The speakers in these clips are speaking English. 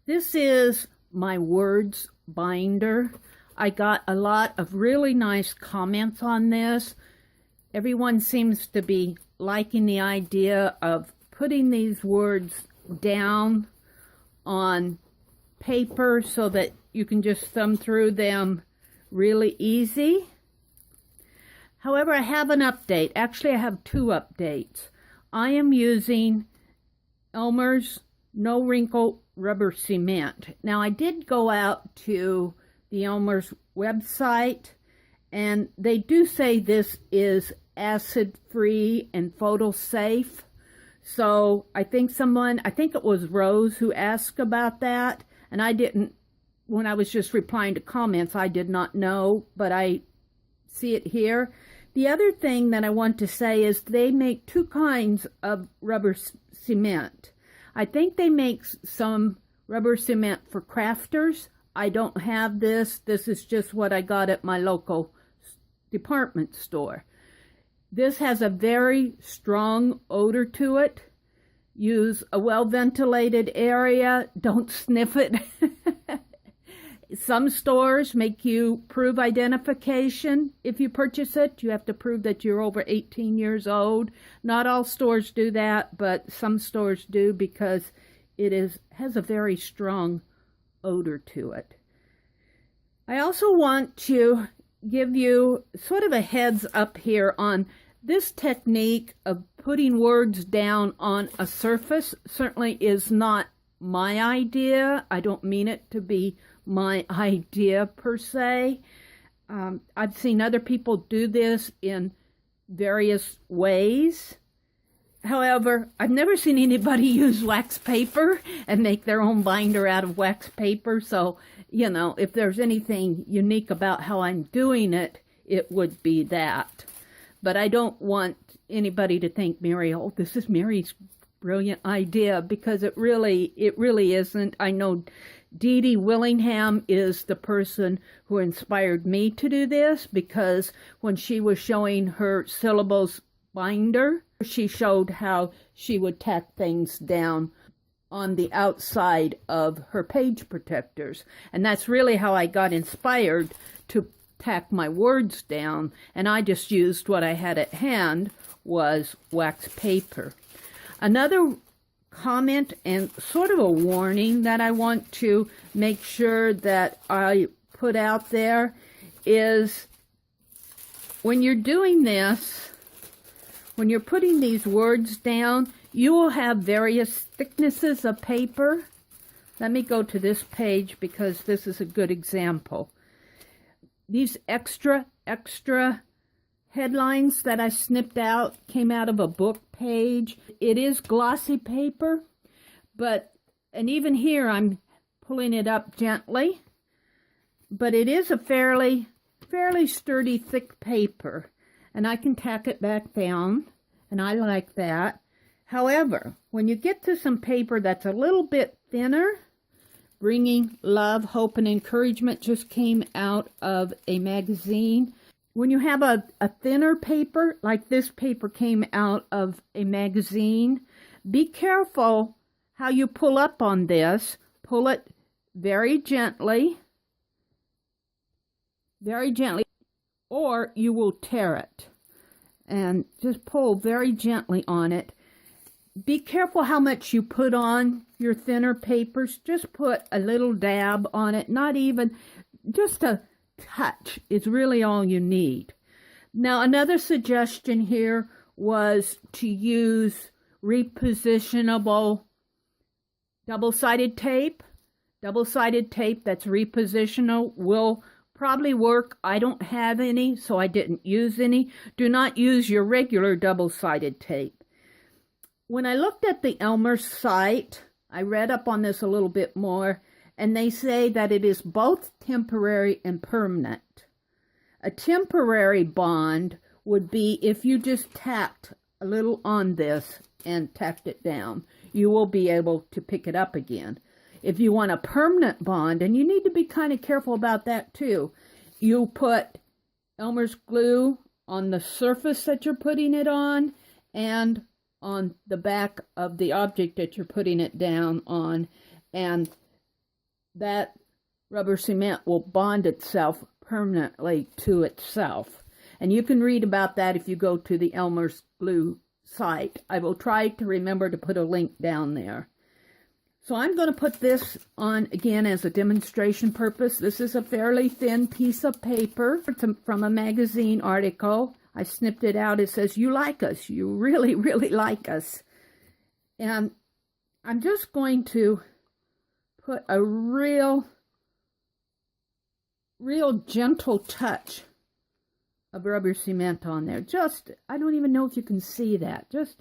This is my words binder. I got a lot of really nice comments on this. Everyone seems to be liking the idea of putting these words down on paper so that you can just thumb through them really easy. However, I have an update. Actually, I have two updates. I am using Elmers No-Wrinkle rubber cement. Now, I did go out to the Elmers website, and they do say this is acid-free and photo-safe. So I think it was Rose who asked about that, and I didn't, when I was just replying to comments, I did not know, but I see it here. The other thing that I want to say is they make two kinds of rubber cement. I think they make some rubber cement for crafters. I don't have this. This is just what I got at my local department store. This has a very strong odor to it. Use a well-ventilated area. Don't sniff it. Some stores make you prove identification. If you purchase it, you have to prove that you're over 18 years old. Not all stores do that, but some stores do because it has a very strong odor to it. I also want to give you sort of a heads up here on this technique of putting words down on a surface. Certainly is not my idea. I don't mean it to be my idea per se. I've seen other people do this in various ways. However, I've never seen anybody use wax paper and make their own binder out of wax paper. So, you know, if there's anything unique about how I'm doing it, it would be that. But I don't want anybody to think, Meri, oh, this is Meri's brilliant idea, because it really isn't. I know Dee Dee Willingham is the person who inspired me to do this, because when she was showing her syllables binder, she showed how she would tack things down on the outside of her page protectors. And that's really how I got inspired to tack my words down, and I just used what I had at hand was wax paper. Another comment and sort of a warning that I want to make sure that I put out there is when you're doing this, when you're putting these words down, you will have various thicknesses of paper. Let me go to this page because this is a good example. These extra headlines that I snipped out came out of a book page. It is glossy paper, and even here I'm pulling it up gently, but it is a fairly sturdy, thick paper, and I can tack it back down, and I like that. However, when you get to some paper that's a little bit thinner, Bringing Love, Hope, and Encouragement just came out of a magazine. When you have a thinner paper, like this paper came out of a magazine, be careful how you pull up on this. Pull it very gently, or you will tear it. And just pull very gently on it. Be careful how much you put on your thinner papers. Just put a little dab on it, not even, just a touch is really all you need. Now, another suggestion here was to use repositionable double-sided tape. Double-sided tape that's repositional will probably work. I don't have any, so I didn't use any. Do not use your regular double-sided tape. When I looked at the Elmers site, I read up on this a little bit more, and they say that it is both temporary and permanent. A temporary bond would be if you just tacked a little on this and tacked it down. You will be able to pick it up again. If you want a permanent bond, and you need to be kind of careful about that too, you put Elmer's glue on the surface that you're putting it on and on the back of the object that you're putting it down on, and that rubber cement will bond itself permanently to itself. And you can read about that if you go to the Elmers glue site. I will try to remember to put a link down there. So I'm going to put this on again as a demonstration purpose. This is a fairly thin piece of paper. It's from a magazine article. I snipped it out. It says, "You like us. You really, really like us." And I'm just going to put a real gentle touch of rubber cement on there. Just, I don't even know if you can see that. Just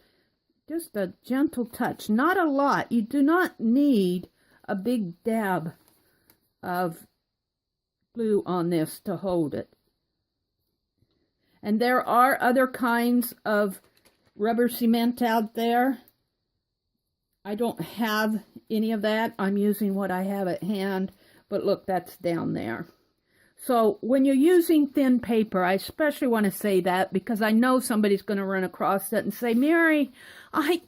a gentle touch, not a lot. You do not need a big dab of glue on this to hold it. And there are other kinds of rubber cement out there. I don't have any of that. I'm using what I have at hand, but look, that's down there. So when you're using thin paper, I especially want to say that because I know somebody's going to run across it and say, "Meri, I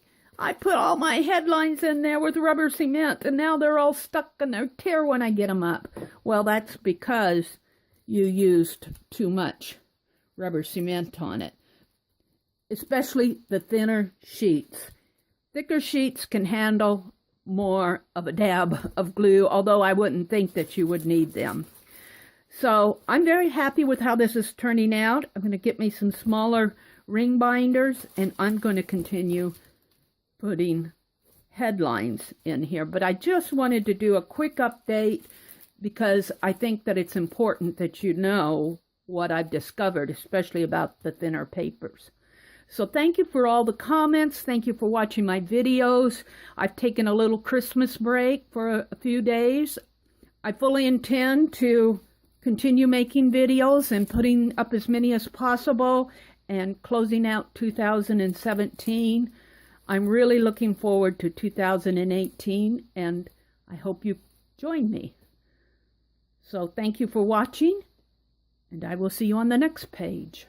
put all my headlines in there with rubber cement and now they're all stuck and they're tear when I get them up." Well, that's because you used too much rubber cement on it, especially the thinner sheets. Thicker sheets can handle more of a dab of glue, although I wouldn't think that you would need them. So I'm very happy with how this is turning out. I'm going to get me some smaller ring binders, and I'm going to continue putting headlines in here. But I just wanted to do a quick update because I think that it's important that you know what I've discovered, especially about the thinner papers. So thank you for all the comments. Thank you for watching my videos. I've taken a little Christmas break for a few days. I fully intend to continue making videos and putting up as many as possible and closing out 2017. I'm really looking forward to 2018, and I hope you join me. So thank you for watching, and I will see you on the next page.